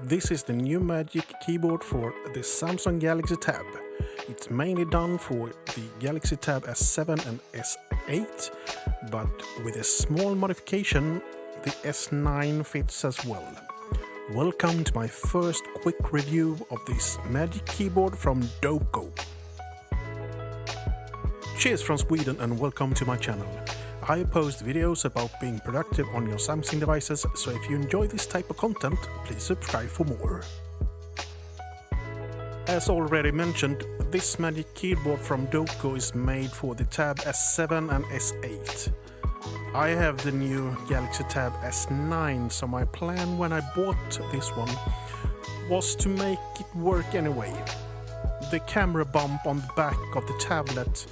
This is the new Magic Keyboard for the Samsung Galaxy Tab. It's mainly done for the Galaxy Tab S7 and S8, but with a small modification, the S9 fits as well. Welcome to my first quick review of this Magic Keyboard from Doqo. Cheers from Sweden and welcome to my channel. I post videos about being productive on your Samsung devices, so if you enjoy this type of content, please subscribe for more. As already mentioned, this Magic Keyboard from Doqo is made for the Tab S7 and S8. I have the new Galaxy Tab S9, so my plan when I bought this one was to make it work anyway. The camera bump on the back of the tablet,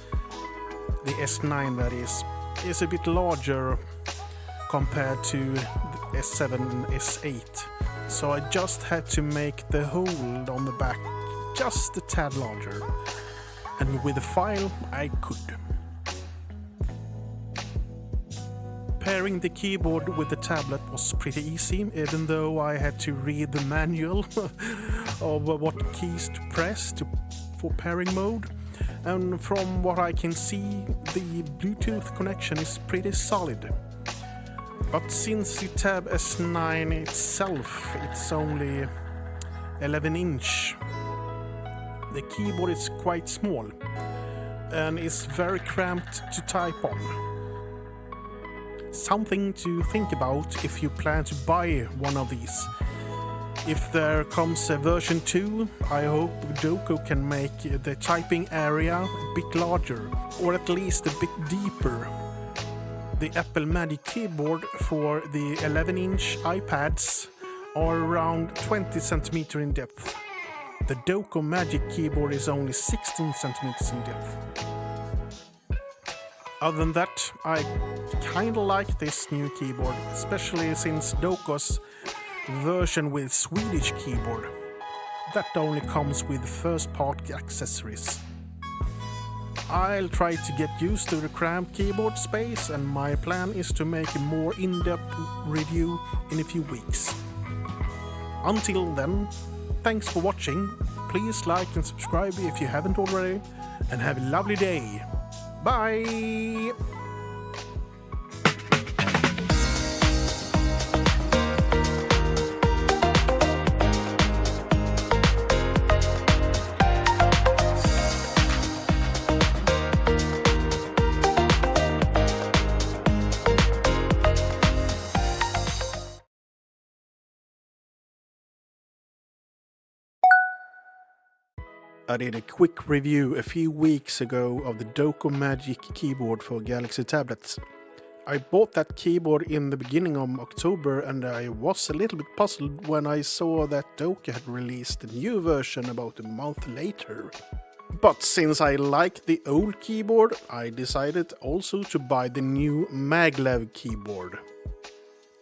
the S9 that is a bit larger compared to the S7 and S8, so I just had to make the hole on the back just a tad larger, and with the file I could. Pairing the keyboard with the tablet was pretty easy, even though I had to read the manual of what keys to press for pairing mode. And from what I can see, the Bluetooth connection is pretty solid. But since the Tab S9 itself, it's only 11-inch, the keyboard is quite small and is very cramped to type on. Something to think about if you plan to buy one of these. If there comes a version 2, I hope Doqo can make the typing area a bit larger, or at least a bit deeper. The Apple Magic Keyboard for the 11-inch iPads are around 20 cm in depth. The Doqo Magic Keyboard is only 16 cm in depth. Other than that, I kinda like this new keyboard, especially since Doqo's version with Swedish keyboard that only comes with first-part accessories. I'll try to get used to the cramped keyboard space, and my plan is to make a more in-depth review in a few weeks. Until then, thanks for watching. Please like and subscribe if you haven't already, and have a lovely day. Bye! I did a quick review a few weeks ago of the Doqo Magic Keyboard for Galaxy tablets. I bought that keyboard in the beginning of October, and I was a little bit puzzled when I saw that Doqo had released a new version about a month later. But since I like the old keyboard, I decided also to buy the new Maglev Keyboard.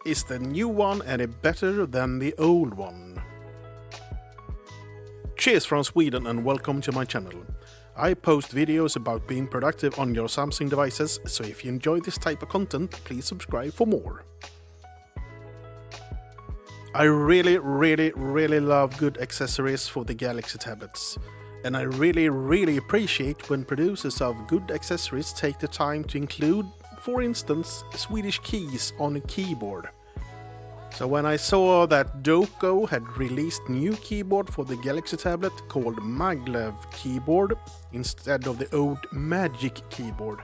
Is the new one any better than the old one? Cheers from Sweden and welcome to my channel. I post videos about being productive on your Samsung devices, so if you enjoy this type of content, please subscribe for more. I really love good accessories for the Galaxy tablets, and I really appreciate when producers of good accessories take the time to include, for instance, Swedish keys on a keyboard. So when I saw that Doqo had released a new keyboard for the Galaxy tablet called Maglev Keyboard instead of the old Magic Keyboard,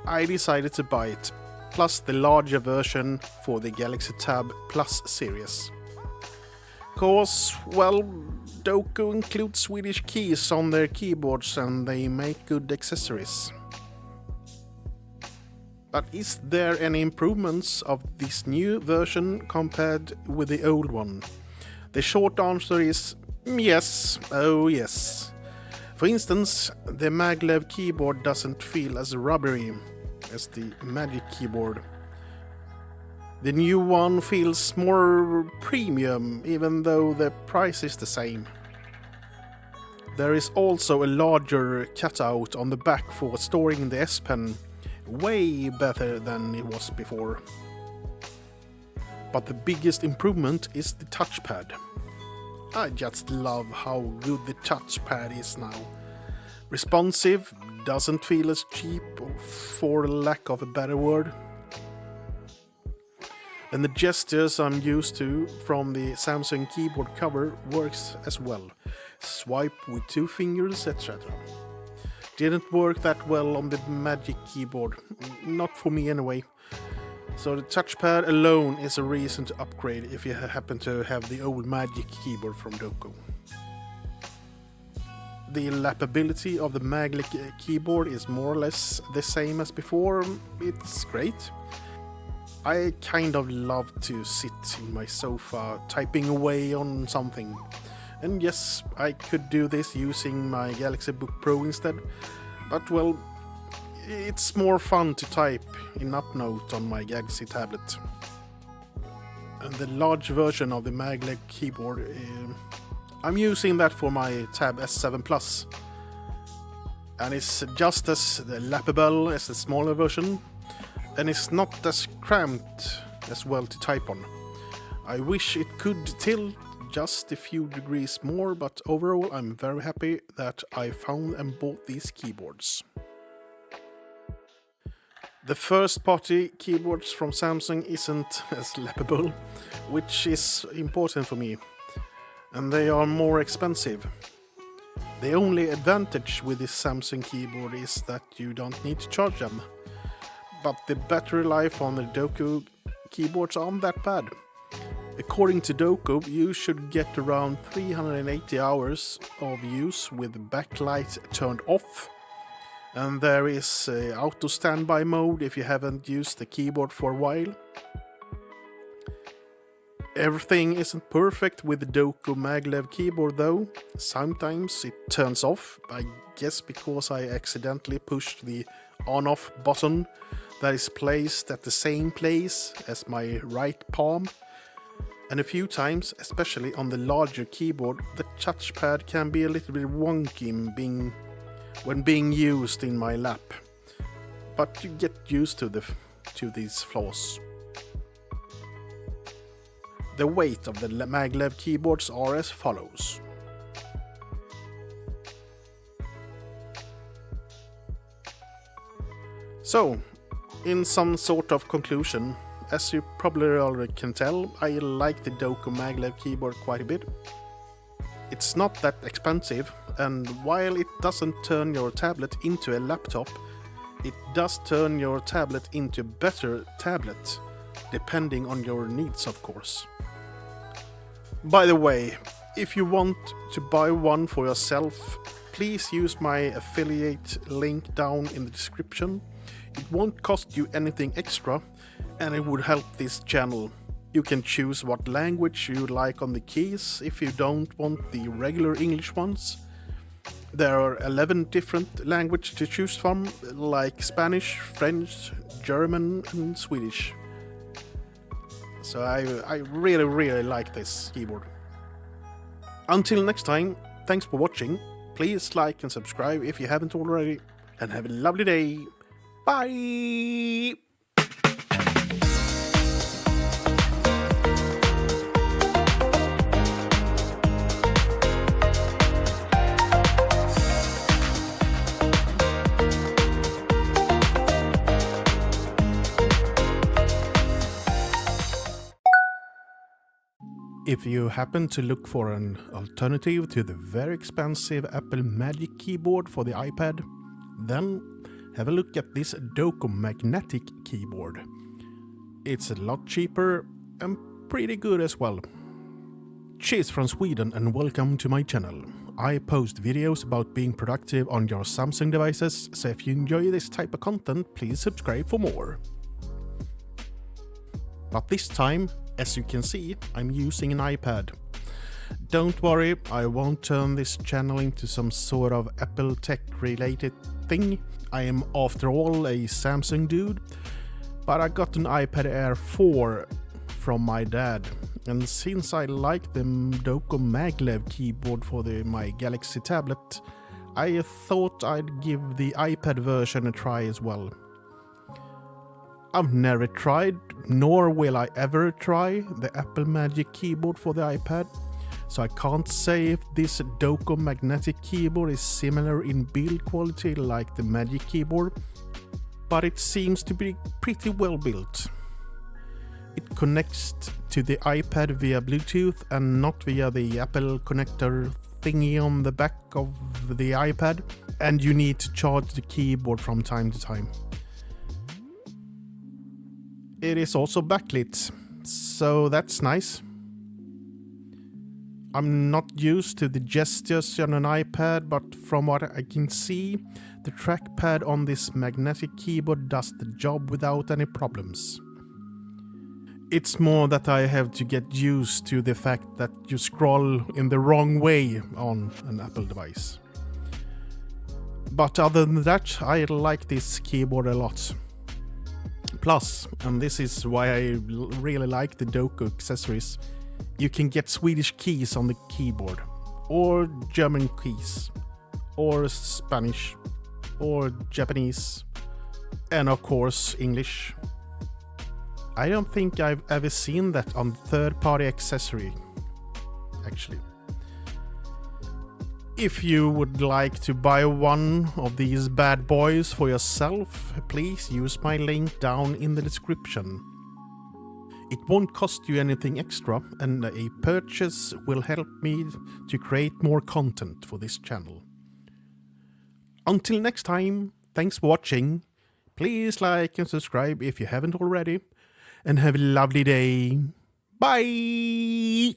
I decided to buy it, plus the larger version for the Galaxy Tab Plus series. Cause, well, Doqo includes Swedish keys on their keyboards and they make good accessories. But is there any improvements of this new version compared with the old one? The short answer is yes, oh yes. For instance, the Maglev keyboard doesn't feel as rubbery as the Magic Keyboard. The new one feels more premium, even though the price is the same. There is also a larger cutout on the back for storing the S Pen, way better than it was before. But the biggest improvement is the touchpad. I just love how good the touchpad is now. Responsive, doesn't feel as cheap, for lack of a better word. And the gestures I'm used to from the Samsung keyboard cover works as well. Swipe with 2 fingers, etc. Didn't work that well on the Magic Keyboard, not for me anyway. So the touchpad alone is a reason to upgrade if you happen to have the old Magic Keyboard from Doqo. The lappability of the Maglev Keyboard is more or less the same as before. It's great. I kind of love to sit in my sofa typing away on something. And yes, I could do this using my Galaxy Book Pro instead. But well, it's more fun to type in UpNote on my Galaxy tablet. And the large version of the Maglev Keyboard, I'm using that for my Tab S7 Plus. And it's just as lappable as the smaller version. And it's not as cramped as well to type on. I wish it could tilt just a few degrees more, but overall I'm very happy that I found and bought these keyboards. The first party keyboards from Samsung isn't as lappable, which is important for me, and they are more expensive. The only advantage with this Samsung keyboard is that you don't need to charge them, but the battery life on the Doqo keyboards aren't that bad. According to Doqo, you should get around 380 hours of use with the backlight turned off. And there is auto standby mode if you haven't used the keyboard for a while. Everything isn't perfect with the Doqo Maglev Keyboard though. Sometimes it turns off, I guess because I accidentally pushed the on-off button that is placed at the same place as my right palm. And a few times, especially on the larger keyboard, the touchpad can be a little bit wonky when being used in my lap. But you get used to these flaws. The weight of the Maglev keyboards are as follows. So, in some sort of conclusion, as you probably already can tell, I like the Doqo Maglev Keyboard quite a bit. It's not that expensive, and while it doesn't turn your tablet into a laptop, it does turn your tablet into a better tablet, depending on your needs of course. By the way, if you want to buy one for yourself, please use my affiliate link down in the description. It won't cost you anything extra, and it would help this channel. You can choose what language you like on the keys if you don't want the regular English ones. There are 11 different languages to choose from, like Spanish, French, German and Swedish. So I really like this keyboard. Until next time, thanks for watching. Please like and subscribe if you haven't already, and have a lovely day. Bye! If you happen to look for an alternative to the very expensive Apple Magic Keyboard for the iPad, then have a look at this Doqo Magnetic Keyboard. It's a lot cheaper and pretty good as well. Cheers from Sweden and welcome to my channel. I post videos about being productive on your Samsung devices, so if you enjoy this type of content, please subscribe for more. But this time, as you can see, I'm using an iPad. Don't worry, I won't turn this channel into some sort of Apple tech related thing. I am after all a Samsung dude, but I got an iPad Air 4 from my dad. And since I like the Doqo Maglev keyboard for my Galaxy tablet, I thought I'd give the iPad version a try as well. I've never tried, nor will I ever try, the Apple Magic Keyboard for the iPad, so I can't say if this Doqo Magnetic Keyboard is similar in build quality like the Magic Keyboard, but it seems to be pretty well built. It connects to the iPad via Bluetooth and not via the Apple connector thingy on the back of the iPad, and you need to charge the keyboard from time to time. It is also backlit, so that's nice. I'm not used to the gestures on an iPad, but from what I can see, the trackpad on this magnetic keyboard does the job without any problems. It's more that I have to get used to the fact that you scroll in the wrong way on an Apple device. But other than that, I like this keyboard a lot. Plus, and this is why I really like the Doqo accessories, you can get Swedish keys on the keyboard, or German keys, or Spanish, or Japanese, and of course English. I don't think I've ever seen that on third-party accessory, actually. If you would like to buy one of these bad boys for yourself, please use my link down in the description. It won't cost you anything extra, and a purchase will help me to create more content for this channel. Until next time, thanks for watching. Please like and subscribe if you haven't already. And have a lovely day. Bye!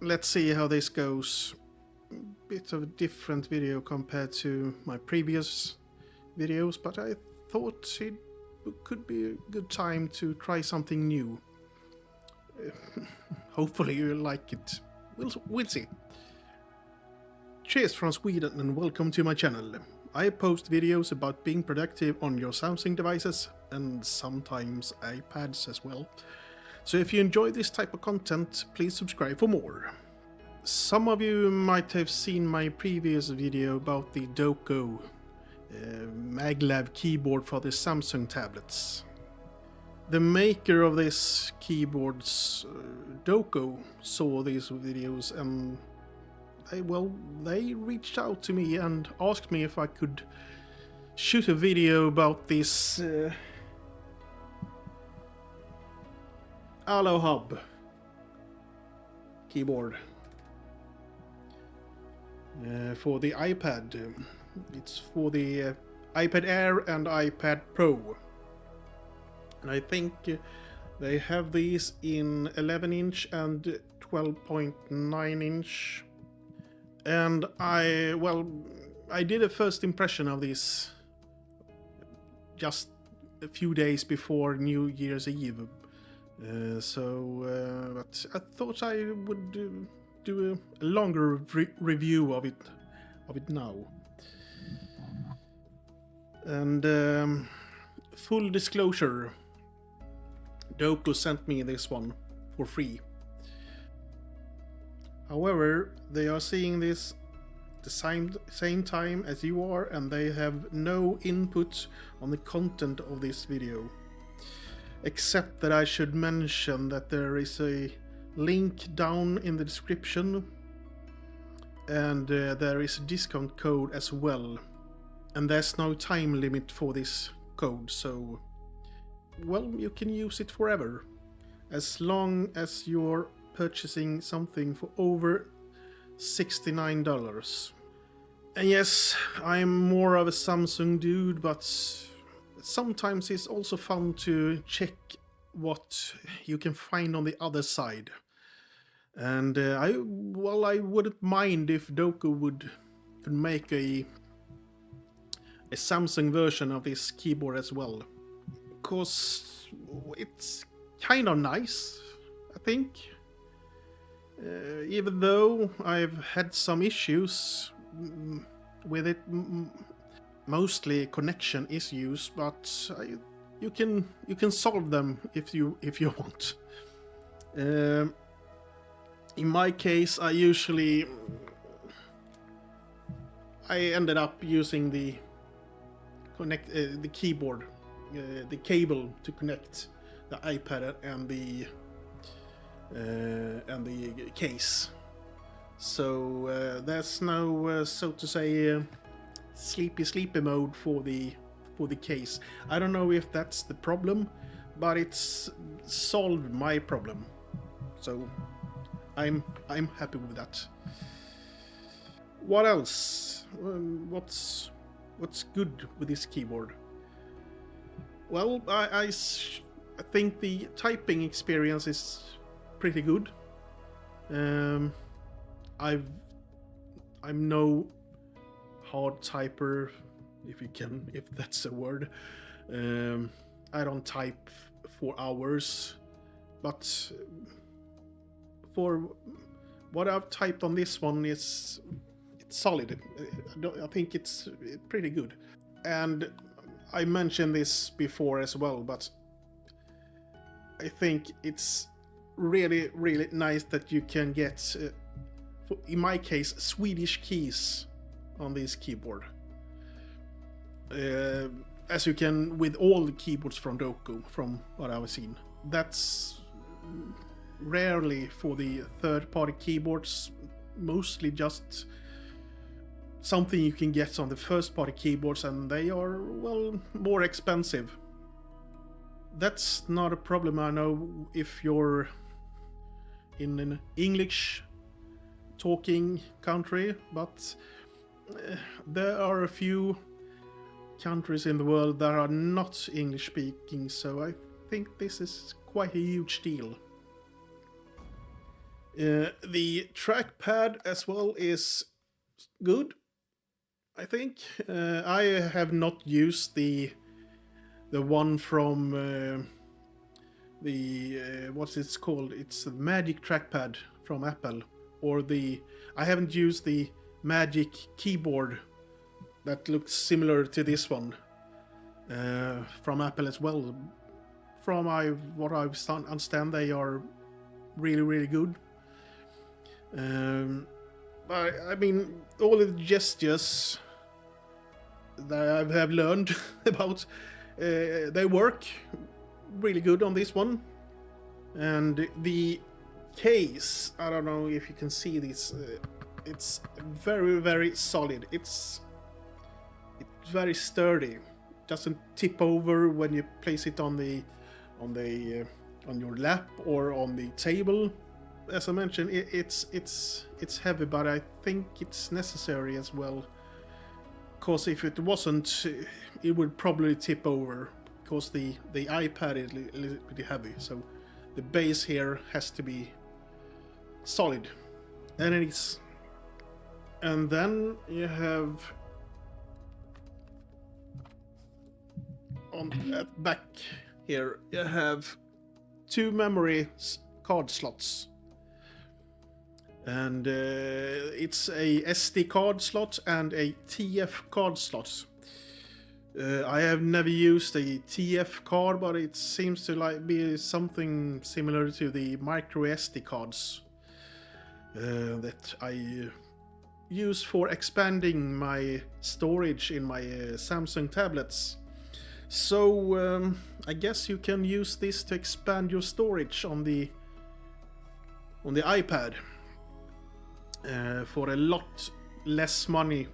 Let's see how this goes. Bit of a different video compared to my previous videos, but I thought it could be a good time to try something new. Hopefully you like it. We'll see. Cheers from Sweden and welcome to my channel. I post videos about being productive on your Samsung devices and sometimes iPads as well. So if you enjoy this type of content, please subscribe for more. Some of you might have seen my previous video about the Doqo Maglev Keyboard for the Samsung tablets. The maker of this keyboards, Doqo, saw these videos and they reached out to me and asked me if I could shoot a video about this AluHub keyboard for the iPad. It's for the iPad Air and iPad Pro, and I think they have these in 11-inch and 12.9-inch. And I did a first impression of this just a few days before New Year's Eve. But I thought I would do a longer review of it now. And full disclosure, Doqo sent me this one for free. However, they are seeing this the same time as you are, and they have no input on the content of this video. Except that I should mention that there is a link down in the description, and there is a discount code as well. And there's no time limit for this code, so you can use it forever. As long as you're purchasing something for over $69. And yes, I'm more of a Samsung dude, but sometimes it's also fun to check what you can find on the other side. And I wouldn't mind if Doqo could make a Samsung version of this keyboard as well. Because it's kind of nice, I think. Even though I've had some issues with it mostly connection issues, but you can solve them if you want. In my case, I ended up using the keyboard, the cable to connect the iPad and the case. So there's no, so to say, sleepy mode for the case. I don't know if that's the problem, but it's solved my problem. So I'm happy with that. What else? What's good with this keyboard? Well, I think the typing experience is pretty good. I'm no hard typer, if that's a word. I don't type for hours, but for what I've typed on this one, it's solid. I think it's pretty good. And I mentioned this before as well, but I think it's really, really nice that you can get, in my case, Swedish keys on this keyboard. As you can with all the keyboards from Doqo, from what I've seen. That's rarely for the third-party keyboards, mostly just something you can get on the first-party keyboards, and they are, well, more expensive. That's not a problem, I know, if you're in an English-talking country, but there are a few countries in the world that are not English-speaking, so I think this is quite a huge deal. The trackpad as well is good, I think. I have not used the one from what's it called? It's the Magic Trackpad from Apple, or I haven't used the Magic Keyboard that looks similar to this one from Apple as well. From what I understand, they are really, really good. But I mean, all the gestures that I have learned about, they work really good on this one. And the case, I don't know if you can see this, it's very, very solid. It's very sturdy. It doesn't tip over when you place it on your lap or on the table. As I mentioned, it's heavy, but I think it's necessary as well. Because if it wasn't, it would probably tip over. Because the iPad is a little bit heavy, so the base here has to be solid, and it is. And then you have on the back here, you have two memory card slots. And it's a SD card slot and a TF card slot. I have never used a TF card, but it seems to be something similar to the micro SD cards that I use for expanding my storage in my Samsung tablets. So I guess you can use this to expand your storage on the iPad. For a lot less money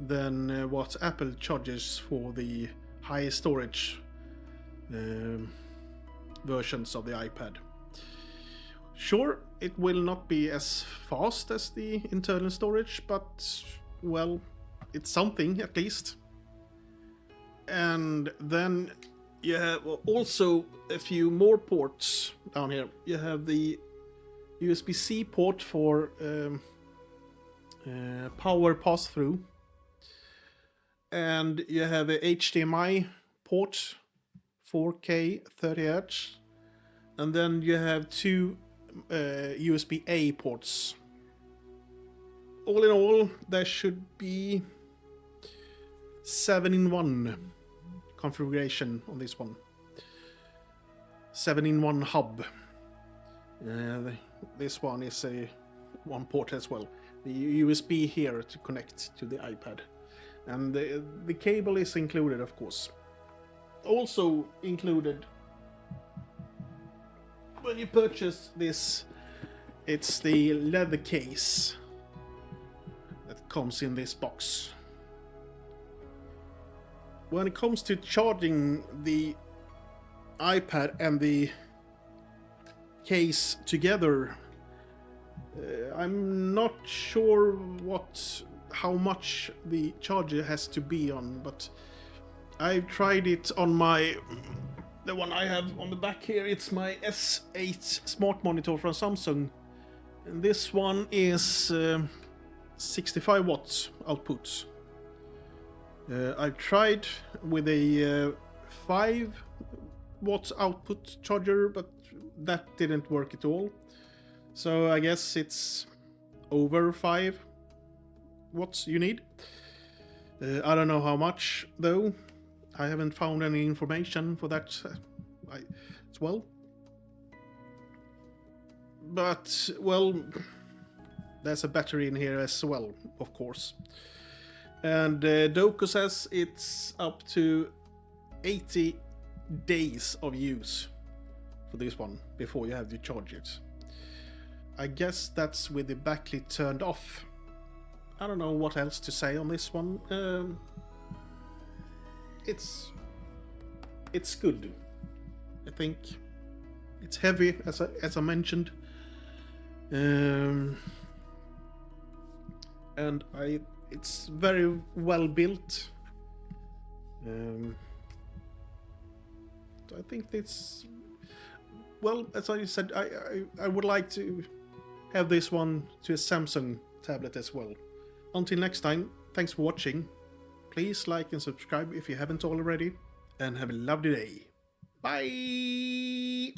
than what Apple charges for the high storage versions of the iPad. Sure, it will not be as fast as the internal storage, but, well, it's something at least. And then you have also a few more ports down here. You have the USB-C port for power pass-through, and you have a HDMI port, 4K 30Hz, and then you have two USB-A ports. All in all, there should be 7-in-1 configuration on this one. 7-in-1 hub. This one is a one port as well. The USB here to connect to the iPad. And the cable is included, of course. Also included when you purchase this, it's the leather case that comes in this box. When it comes to charging the iPad and the case together, I'm not sure how much the charger has to be on, but I've tried it on the one I have on the back here. It's my S8 smart monitor from Samsung, and this one is 65 watts output. I've tried with a 5 watts output charger, but that didn't work at all. So I guess it's over 5 watts you need. I don't know how much though. I haven't found any information for that as well. But, well, there's a battery in here as well, of course. And Doqo says it's up to 80 days of use for this one before you have to charge it. I guess that's with the backlit turned off. I don't know what else to say on this one. It's good. I think it's heavy, as I mentioned, and it's very well built. I think it's, well, as I said, I would like to have this one to a Samsung tablet as well. Until next time, thanks for watching. Please like and subscribe if you haven't already, and have a lovely day. Bye!